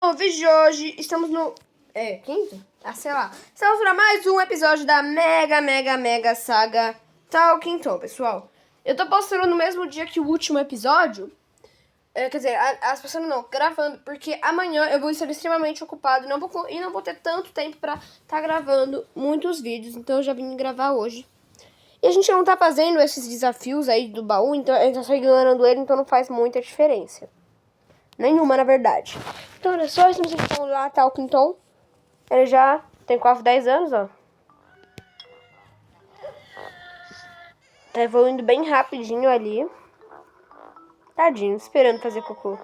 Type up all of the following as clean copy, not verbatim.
No vídeo de hoje, estamos no... quinto? Sei lá. Estamos para mais um episódio da mega saga Talking Tom, pessoal. Eu tô postando no mesmo dia que o último episódio. Quer dizer, as pessoas não, gravando, porque amanhã eu vou estar extremamente ocupado e não vou ter tanto tempo pra estar gravando muitos vídeos. Então eu já vim gravar hoje. E a gente não tá fazendo esses desafios aí do baú, então a gente tá só ignorando ele, então não faz muita diferença. Nenhuma, na verdade. Então, olha só, estamos aqui lá, Talking Tom. Ele já tem quase 10 anos, ó. Tá evoluindo bem rapidinho ali. Tadinho, esperando fazer cocô.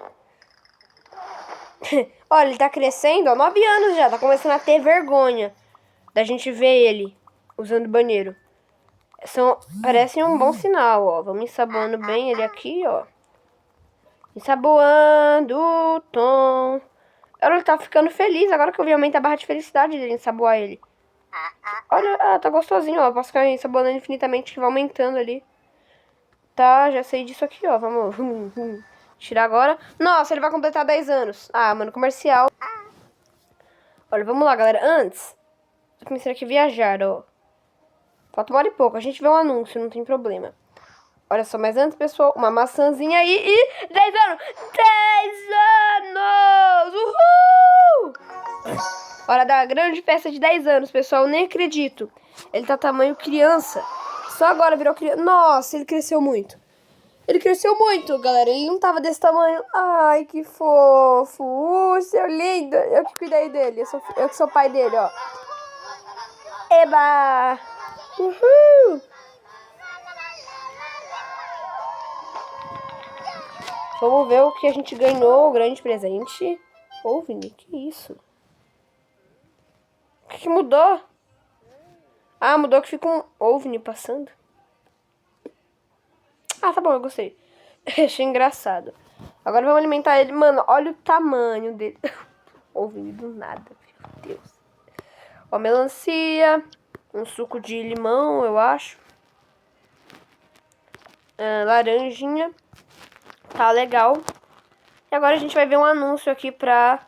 Olha, ele tá crescendo, ó, 9 anos já. Tá começando a ter vergonha da gente ver ele usando banheiro. Parece um bom sinal, ó. Vamos ensaboando bem ele aqui, ó. Ensaboando o Tom. Olha, ele tá ficando feliz. Agora que eu vi aumentar a barra de felicidade dele, ensaboar ele. Olha, tá gostosinho, ó. Posso ficar ensaboando infinitamente, que vai aumentando ali. Tá, já sei disso aqui, ó. Vamos tirar agora. Nossa, ele vai completar 10 anos. Ah, mano, comercial. Olha, vamos lá, galera. Antes, tô começando aqui a viajar, ó. Falta 1 hora e pouco. A gente vê um anúncio, não tem problema. Olha só, mas antes, pessoal, uma maçãzinha aí e 10 anos! 10 anos! Uhul! Hora da grande festa de 10 anos, pessoal. Eu nem acredito. Ele tá tamanho criança. Só agora virou criança. Nossa, ele cresceu muito. Ele cresceu muito, galera. Ele não tava desse tamanho. Ai, que fofo. Seu lindo. Eu que cuidei dele. Eu que sou pai dele, ó. Eba! Uhul! Vamos ver o que a gente ganhou, o grande presente. Ô, Vini, que isso? O que mudou? Ah, mudou que fica um OVNI passando. Ah, tá bom, eu gostei. Achei engraçado. Agora vamos alimentar ele. Mano, olha o tamanho dele. OVNI do nada, meu Deus. Ó, melancia. Um suco de limão, eu acho. Laranjinha. Tá legal. E agora a gente vai ver um anúncio aqui pra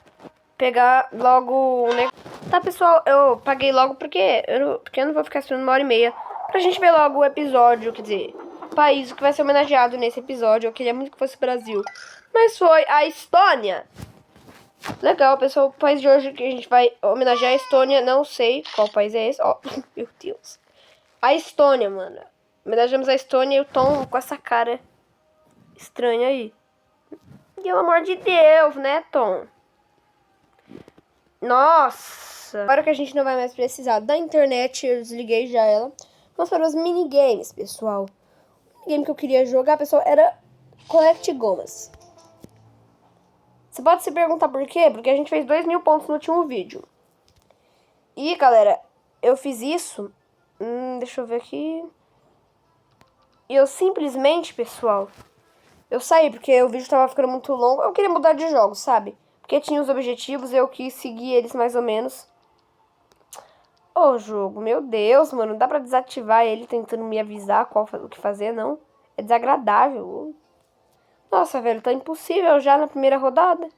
pegar logo um negócio. Tá, pessoal, eu paguei logo porque eu não vou ficar esperando 1 hora e meia. Pra gente ver logo o episódio, quer dizer, o país que vai ser homenageado nesse episódio. Eu queria muito que fosse o Brasil, mas foi a Estônia. Legal, pessoal, o país de hoje que a gente vai homenagear a Estônia. Não sei qual país é esse. Ó, meu Deus. A Estônia, mano. Homenageamos a Estônia e o Tom com essa cara estranha aí. Pelo amor de Deus, né, Tom? Nossa! Agora que a gente não vai mais precisar da internet, eu desliguei já ela. Vamos para os minigames, pessoal. O minigame que eu queria jogar, pessoal, era Collect Gomas. Você pode se perguntar por quê? Porque a gente fez 2.000 pontos no último vídeo. E, galera, eu fiz isso... deixa eu ver aqui... E eu simplesmente, pessoal... Eu saí porque o vídeo tava ficando muito longo. Eu queria mudar de jogo, sabe? Porque tinha os objetivos, eu quis seguir eles mais ou menos. Ô, jogo, meu Deus, mano. Não dá pra desativar ele tentando me avisar o que fazer, não. É desagradável. Nossa, velho, tá impossível já na primeira rodada.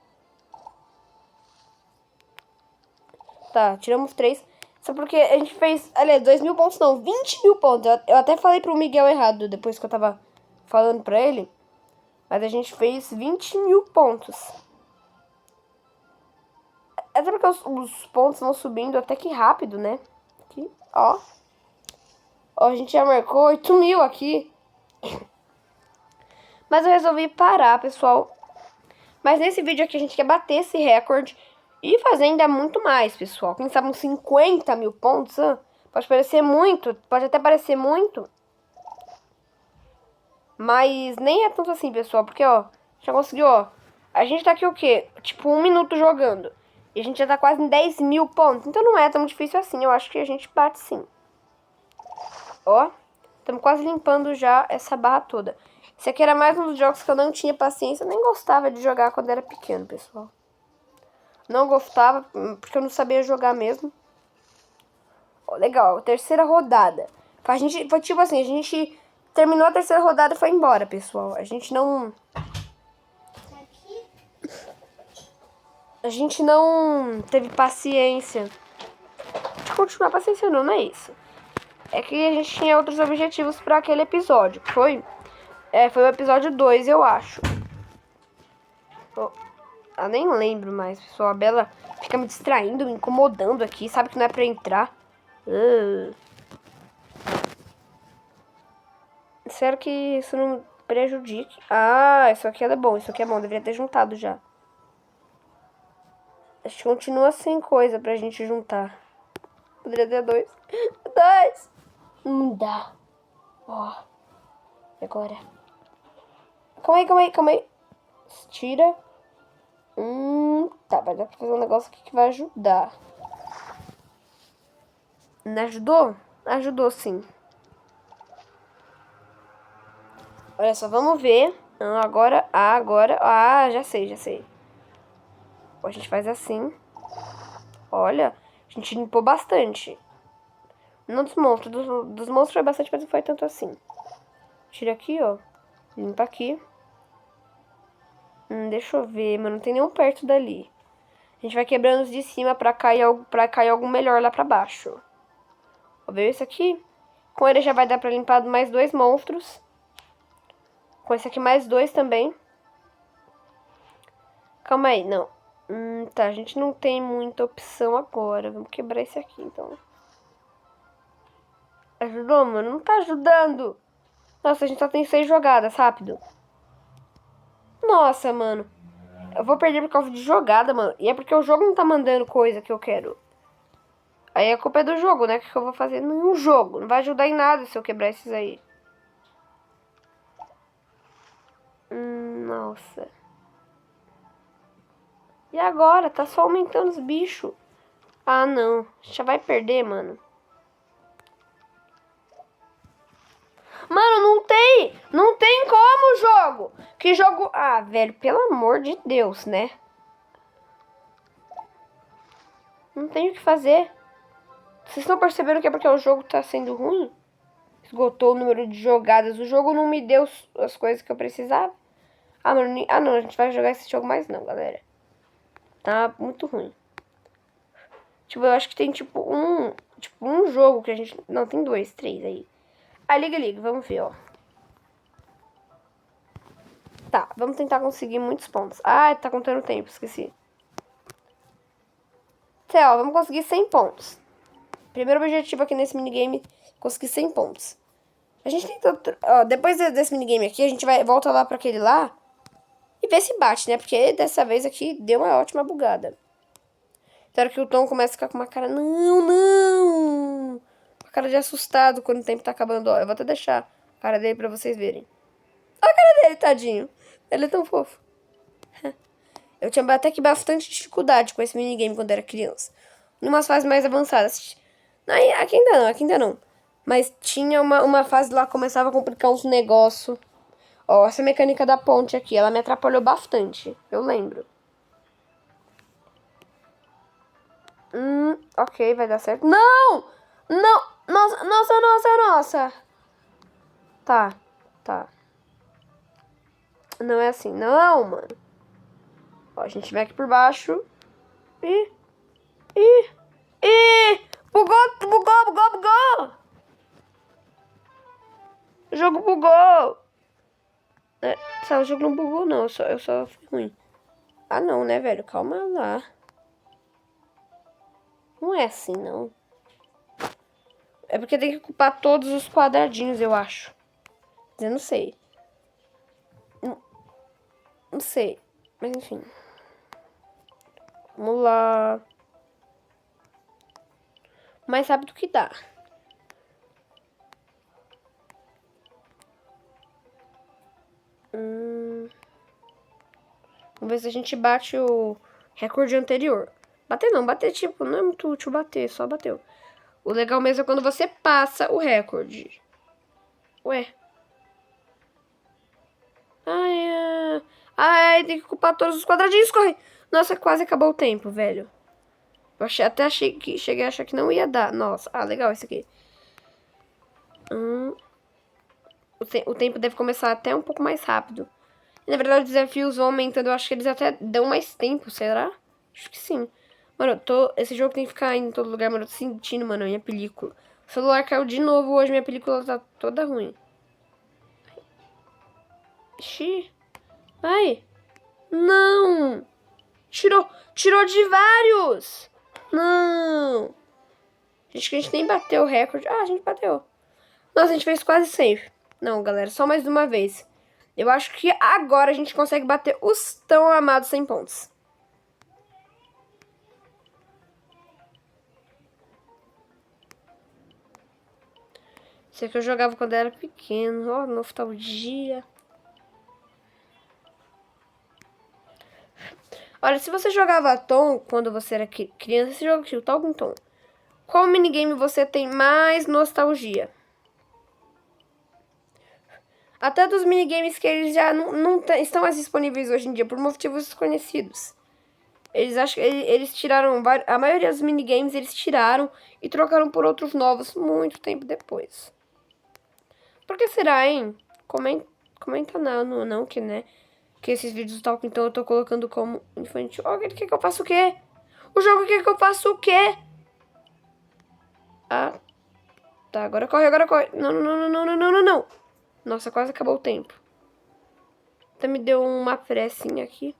Tá, tiramos 3. Só porque a gente fez, aliás, 2.000 pontos não, 20.000 pontos. Eu até falei pro Miguel errado depois que eu tava falando pra ele. Mas a gente fez 20.000 pontos. Até porque os pontos vão subindo até que rápido, né? Aqui, ó. Ó, a gente já marcou 8.000 aqui. Mas eu resolvi parar, pessoal. Mas nesse vídeo aqui a gente quer bater esse recorde. E fazer ainda muito mais, pessoal. Quem sabe uns 50.000 pontos. Pode parecer muito. Pode até parecer muito. Mas nem é tanto assim, pessoal. Porque, ó, já conseguiu, ó. A gente tá aqui o quê? Tipo, 1 minuto jogando. E a gente já tá quase em 10.000 pontos. Então não é tão difícil assim. Eu acho que a gente bate sim. Ó. Estamos quase limpando já essa barra toda. Esse aqui era mais um dos jogos que eu não tinha paciência. Eu nem gostava de jogar quando era pequeno, pessoal. Não gostava, porque eu não sabia jogar mesmo. Ó, legal. Terceira rodada. Foi tipo assim, a gente... Terminou a terceira rodada e foi embora, pessoal. A gente não... A gente não teve paciência de continuar. Paciência não é isso. É que a gente tinha outros objetivos pra aquele episódio. Foi o episódio 2, eu acho. Eu nem lembro mais, pessoal. A Bela fica me distraindo, me incomodando aqui. Sabe que não é pra entrar. Espero que isso não prejudique. Ah, isso aqui é bom. Isso aqui é bom. Deveria ter juntado já. A gente continua sem coisa pra gente juntar. Poderia ter 2. 2! Não dá. Ó. E agora? Calma aí. Tira. Tá, vai dar pra fazer um negócio aqui que vai ajudar. Não ajudou? Ajudou sim. Olha só, vamos ver. Agora. Já sei. A gente faz assim. Olha, a gente limpou bastante. Não dos monstros. Dos monstros foi bastante, mas não foi tanto assim. Tira aqui, ó. Limpa aqui. Deixa eu ver, mas não tem nenhum perto dali. A gente vai quebrando os de cima pra cair algo melhor lá pra baixo. Ó, ver esse aqui? Com ele já vai dar pra limpar mais 2 monstros. Com esse aqui mais 2 também. Calma aí, não. Tá, a gente não tem muita opção agora. Vamos quebrar esse aqui, então. Ajudou, mano? Não tá ajudando. Nossa, a gente só tem 6 jogadas, rápido. Nossa, mano. Eu vou perder por causa de jogada, mano. E é porque o jogo não tá mandando coisa que eu quero. Aí a culpa é do jogo, né? O que eu vou fazer no jogo? Não vai ajudar em nada se eu quebrar esses aí. Nossa. E agora? Tá só aumentando os bichos. Ah, não. A gente já vai perder, mano. Mano, não tem como o jogo. Que jogo... Ah, velho, pelo amor de Deus, né? Não tem o que fazer. Vocês estão percebendo que é porque o jogo tá sendo ruim? Esgotou o número de jogadas. O jogo não me deu as coisas que eu precisava. Ah, não, a gente vai jogar esse jogo mais não, galera. Tá muito ruim. Tipo, eu acho que tem tipo um jogo que a gente... Não, tem 2, 3 aí. Ah, liga, vamos ver, ó. Tá, vamos tentar conseguir muitos pontos. Ah, tá contando o tempo, esqueci. Tá, ó, vamos conseguir 100 pontos. Primeiro objetivo aqui nesse minigame, conseguir 100 pontos. A gente tenta... Ó, depois desse minigame aqui, a gente volta lá pra aquele lá e ver se bate, né? Porque dessa vez aqui deu uma ótima bugada. Espero que o Tom comece a ficar com uma cara... Não! Uma cara de assustado quando o tempo tá acabando. Ó, eu vou até deixar a cara dele pra vocês verem. Olha a cara dele, tadinho. Ele é tão fofo. Eu tinha até que bastante dificuldade com esse minigame quando era criança. Em umas fases mais avançadas. Não, aqui ainda não. Mas tinha uma fase lá que começava a complicar uns negócios. Ó, essa mecânica da ponte aqui, ela me atrapalhou bastante. Eu lembro. Ok, vai dar certo. Não! Não! Nossa! Tá. Não é assim, não, mano. Ó, a gente vem aqui por baixo. Bugou! O jogo bugou. O jogo não bugou, não. Eu só fui ruim. Ah, não, né, velho? Calma lá. Não é assim, não. É porque tem que ocupar todos os quadradinhos, eu acho. Mas eu não sei. Não sei. Mas, enfim. Vamos lá. Mais rápido que dá. Vamos ver se a gente bate o recorde anterior. Bater tipo, não é muito útil bater, só bateu. O legal mesmo é quando você passa o recorde. Ué. Ai, tem que ocupar todos os quadradinhos, corre. Nossa, quase acabou o tempo, velho. Cheguei a achar que não ia dar. Nossa, legal esse aqui. O tempo deve começar até um pouco mais rápido. E, na verdade, os desafios vão aumentando. Eu acho que eles até dão mais tempo, será? Acho que sim. Mano, esse jogo tem que ficar indo em todo lugar, mano. Eu tô sentindo, mano, a minha película. O celular caiu de novo hoje, minha película tá toda ruim. Ixi. Vai. Não. Tirou de vários. Não. Acho que a gente nem bateu o recorde. Ah, a gente bateu. Nossa, a gente fez quase safe. Não, galera, só mais uma vez. Eu acho que agora a gente consegue bater os tão amados 100 pontos. Isso aqui eu jogava quando eu era pequeno. Ó, nostalgia. Olha, se você jogava Tom quando você era criança, você jogava o Talking Tom. Qual minigame você tem mais nostalgia? Até dos minigames que eles já não estão mais disponíveis hoje em dia, por motivos desconhecidos. Eles tiraram, a maioria dos minigames eles tiraram e trocaram por outros novos muito tempo depois. Por que será, hein? Comenta não, que né? Que esses vídeos do Talking Tom eu tô colocando como infantil. Ó, ele quer que eu faça o quê? O jogo quer que eu faça o quê? Ah, tá, agora corre. Não. Nossa, quase acabou o tempo. Até me deu uma pressinha aqui.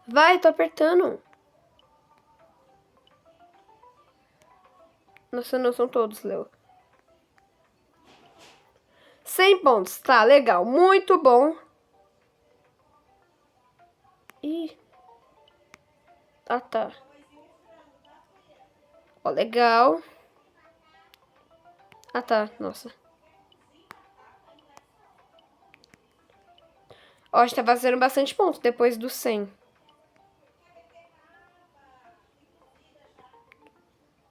Vai, tô apertando. Nossa, não são todos, Leo. 100 pontos, tá, legal. Muito bom. Ih. Ah, tá. Ó, legal. Ah, tá, nossa. Ó, a gente tá fazendo bastante pontos depois do 100.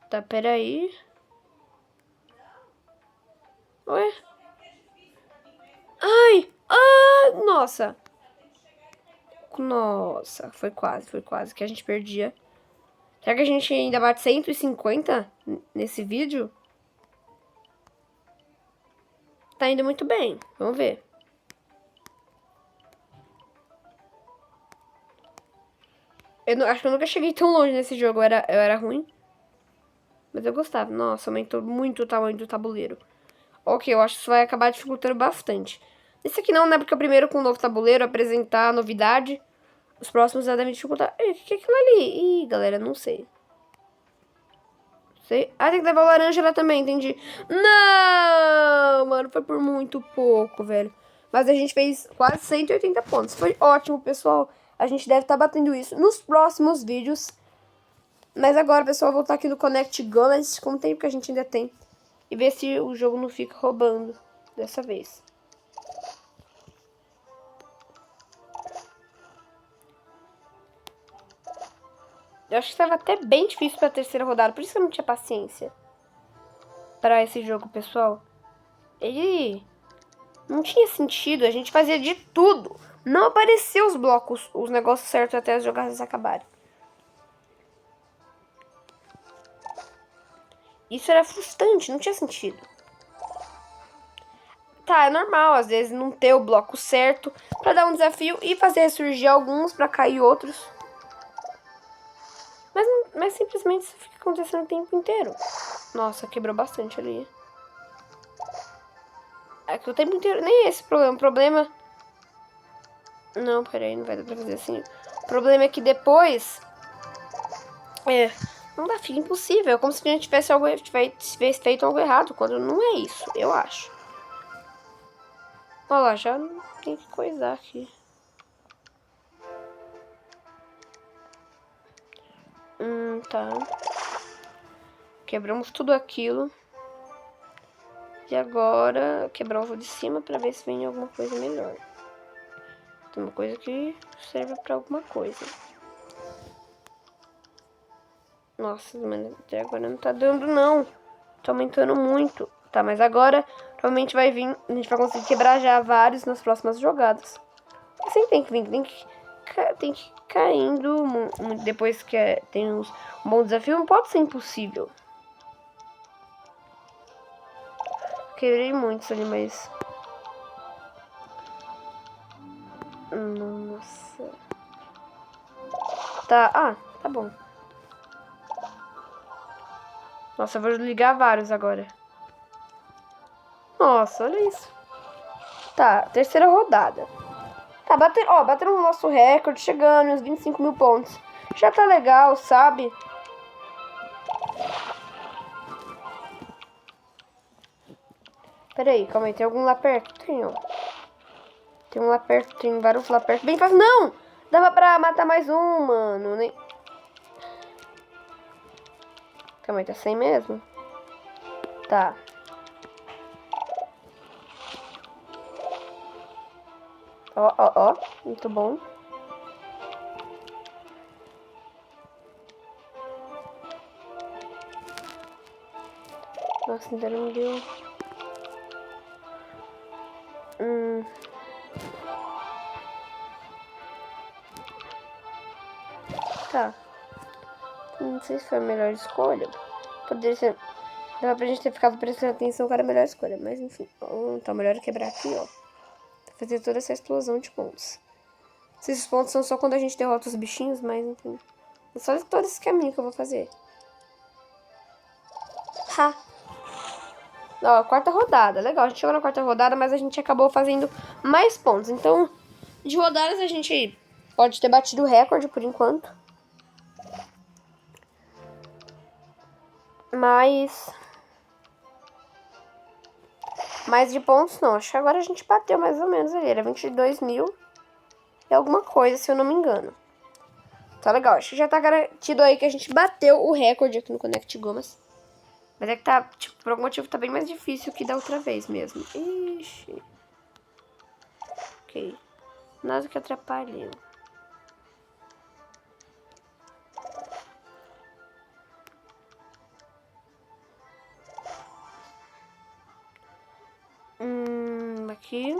Tá, peraí. Ué? Ai! Ah! Nossa! Nossa, foi quase que a gente perdia. Será que a gente ainda bate 150 nesse vídeo? Tá indo muito bem. Vamos ver. Acho que eu nunca cheguei tão longe nesse jogo. Eu era ruim. Mas eu gostava. Nossa, aumentou muito o tamanho do tabuleiro. Ok, eu acho que isso vai acabar dificultando bastante. Esse aqui não, né? Porque o primeiro com o novo tabuleiro, apresentar a novidade. Os próximos já devem dificultar. Ei, o que é aquilo ali? Ih, galera, não sei. Sei. Ah, tem que levar o laranja lá também, entendi. Não, mano, foi por muito pouco, velho. Mas a gente fez quase 180 pontos. Foi ótimo, pessoal. A gente deve estar batendo isso nos próximos vídeos. Mas agora, pessoal, eu vou voltar aqui no Connect Gomez, com o tempo que a gente ainda tem. E ver se o jogo não fica roubando dessa vez. Eu acho que estava até bem difícil pra terceira rodada. Por isso que eu não tinha paciência pra esse jogo, pessoal. Ele não tinha sentido. A gente fazia de tudo. Não apareceu os blocos, os negócios certos até as jogadas acabarem. Isso era frustrante, não tinha sentido. Tá, é normal, às vezes, não ter o bloco certo pra dar um desafio e fazer ressurgir alguns pra cair outros. Mas simplesmente isso fica acontecendo o tempo inteiro. Nossa, quebrou bastante ali. É que o tempo inteiro... Nem esse problema. O problema... Não, peraí, não vai dar pra fazer assim. O problema é que depois... Não dá, fica impossível. É como se a gente tivesse feito algo errado, quando não é isso, eu acho. Olha lá, já tem que coisar aqui. Tá. Quebramos tudo aquilo. E agora quebrar o ovo de cima pra ver se vem alguma coisa melhor. Tem uma coisa que serve pra alguma coisa. Nossa, mano, até agora não tá dando, não. Tá aumentando muito. Tá, mas agora provavelmente vai vir. A gente vai conseguir quebrar já vários nas próximas jogadas. Assim tem que vir, tem que ir caindo. Depois que tem um bom desafio, não pode ser impossível. Quebrei muitos ali, mas... Nossa. Tá, tá bom. Nossa, eu vou ligar vários agora. Nossa, olha isso. Tá, terceira rodada. Tá, batendo o nosso recorde, chegando uns 25 mil pontos. Já tá legal, sabe? Pera aí, calma aí, tem algum lá perto? Tem, ó. Tem um lá perto, tem vários lá perto. Bem fácil. Não! Dava pra matar mais um, mano. Nem... Calma aí, tá sem mesmo? Tá. Ó. Muito bom. Nossa, ainda não deu. Tá. Não sei se foi a melhor escolha. Poderia ser... Dava pra gente ter ficado prestando atenção qual era a melhor escolha. Mas enfim. Então melhor é quebrar aqui, ó. Fazer toda essa explosão de pontos. Esses pontos são só quando a gente derrota os bichinhos, mas enfim. É só todo esse caminho que eu vou fazer. Ha! Ó, quarta rodada. Legal, a gente chegou na quarta rodada, mas a gente acabou fazendo mais pontos. Então, de rodadas a gente pode ter batido o recorde por enquanto. Mas de pontos não. Acho que agora a gente bateu mais ou menos ali. Era 22 mil e alguma coisa, se eu não me engano. Tá legal. Acho que já tá garantido aí que a gente bateu o recorde aqui no Connect Gomas. Mas é que tá, tipo, por algum motivo tá bem mais difícil que da outra vez mesmo. Ixi. Ok. Nada que atrapalhe. Aqui.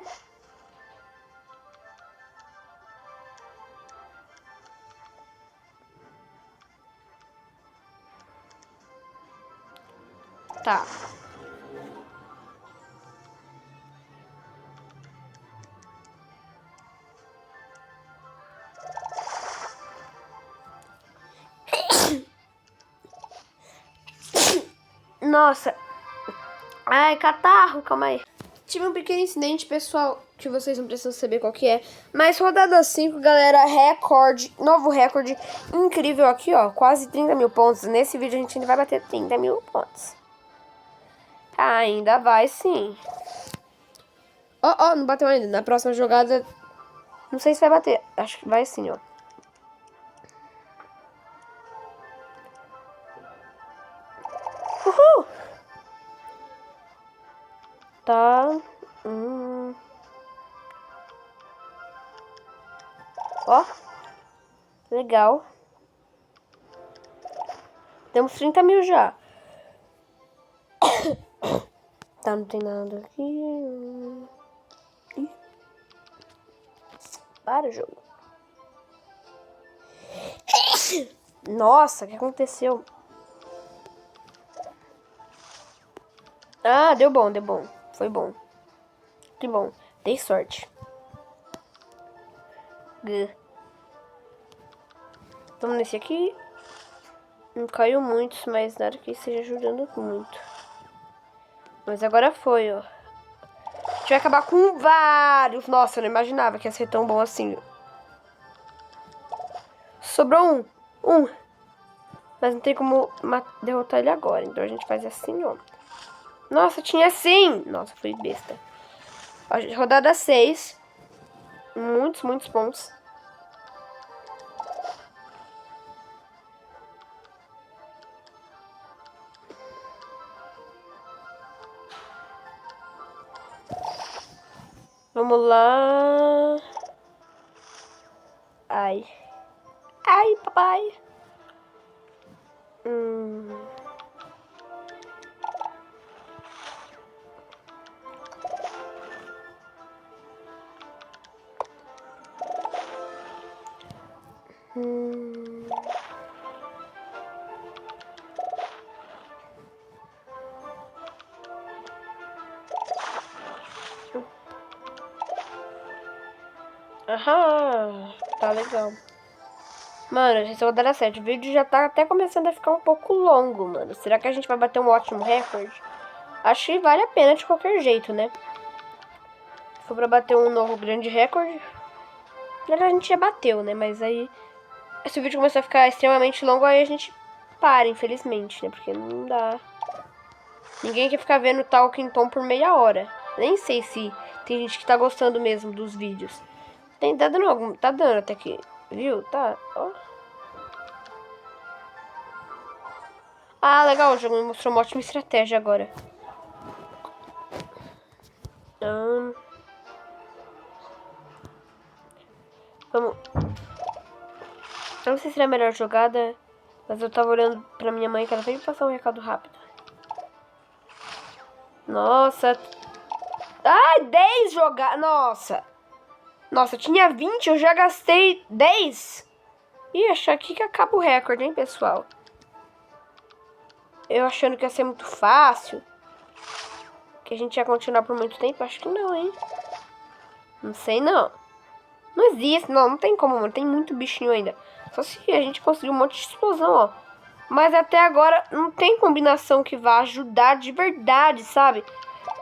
Tá. Nossa. Ai, catarro, calma aí. Tive um pequeno incidente, pessoal, que vocês não precisam saber qual que é. Mas rodada 5, galera, recorde, novo recorde incrível aqui, ó. Quase 30 mil pontos. Nesse vídeo a gente ainda vai bater 30 mil pontos. Ainda vai, sim. Ó, não bateu ainda. Na próxima jogada, não sei se vai bater. Acho que vai sim, ó. Uhul! Tá. Ó. Legal. Temos 30 mil já. Tá, não tem nada aqui. Ih. Para, jogo. Nossa, o que aconteceu? Ah, deu bom. Foi bom. Que bom. Dei sorte. Vamos nesse aqui. Não caiu muitos, mas nada que esteja ajudando muito. Mas agora foi, ó. A gente vai acabar com vários. Nossa, eu não imaginava que ia ser tão bom assim. Sobrou um. Mas não tem como derrotar ele agora. Então a gente faz assim, ó. Nossa, tinha sim. Nossa, fui besta. Ó, rodada 6. Muitos pontos. Vamos lá. Ai, papai. Aham, tá legal. Mano, a gente vai dar certo. O vídeo já tá até começando a ficar um pouco longo, mano. Será que a gente vai bater um ótimo recorde? Acho que vale a pena de qualquer jeito, né? Se for pra bater um novo grande recorde, já a gente já bateu, né? Mas aí, se o vídeo começar a ficar extremamente longo, aí a gente para, infelizmente, né? Porque não dá. Ninguém quer ficar vendo Talking Tom por meia hora. Nem sei se tem gente que tá gostando mesmo dos vídeos. Tá dando algum... Tá dando até que... Viu? Tá. Ó. Ah, legal. O jogo me mostrou uma ótima estratégia agora. Vamos... Eu não sei se é a melhor jogada, mas eu tava olhando pra minha mãe que ela veio passar um recado rápido. Nossa. Ai, 10 jogadas. Nossa, tinha 20, eu já gastei 10. Ih, achar aqui que acaba o recorde, hein, pessoal? Eu achando que ia ser muito fácil. Que a gente ia continuar por muito tempo. Acho que não, hein? Não sei, não. Não existe, não tem como, mano. Tem muito bichinho ainda. Só se a gente conseguir um monte de explosão, ó. Mas até agora não tem combinação que vá ajudar de verdade, sabe?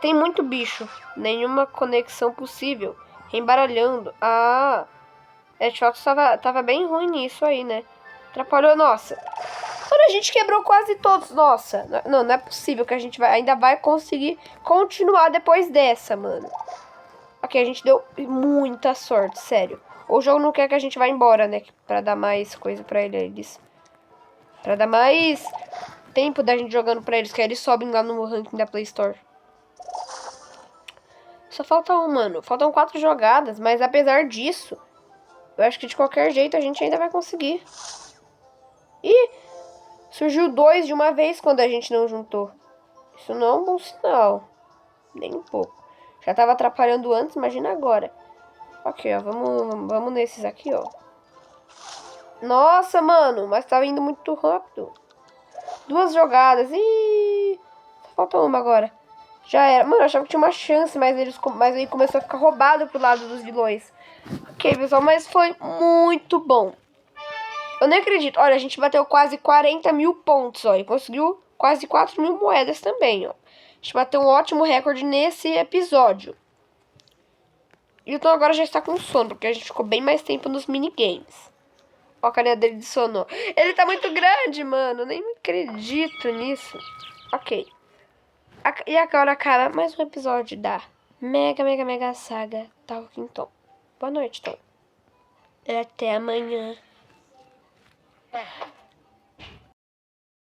Tem muito bicho. Nenhuma conexão possível. Embaralhando. Ah. É, de fato, tava bem ruim nisso aí, né? Atrapalhou, nossa. Mano, a gente quebrou quase todos. Nossa. Não é possível que a gente ainda vai conseguir continuar depois dessa, mano. Ok, a gente deu muita sorte, sério. O jogo não quer que a gente vá embora, né? Pra dar mais coisa pra eles. Pra dar mais tempo da gente jogando pra eles, que aí eles sobem lá no ranking da Play Store. Só falta um, mano. Faltam 4 jogadas, mas apesar disso, eu acho que de qualquer jeito a gente ainda vai conseguir. Ih, surgiu 2 de uma vez quando a gente não juntou. Isso não é um bom sinal. Nem um pouco. Já tava atrapalhando antes, imagina agora. Ok, ó, vamos nesses aqui, ó. Nossa, mano, mas tá indo muito rápido. 2 jogadas. Ih, só falta uma agora. Já era. Mano, eu achava que tinha uma chance, mas aí começou a ficar roubado pro lado dos vilões. Ok, pessoal, mas foi muito bom. Eu nem acredito. Olha, a gente bateu quase 40 mil pontos, ó. E conseguiu quase 4 mil moedas também, ó. A gente bateu um ótimo recorde nesse episódio. Então agora já está com sono, porque a gente ficou bem mais tempo nos minigames. Ó, a carinha dele de sono. Ele tá muito grande, mano. Nem me acredito nisso. Ok. E agora, cara, mais um episódio da Mega Saga Talking Tom. Boa noite, Tom. Até amanhã.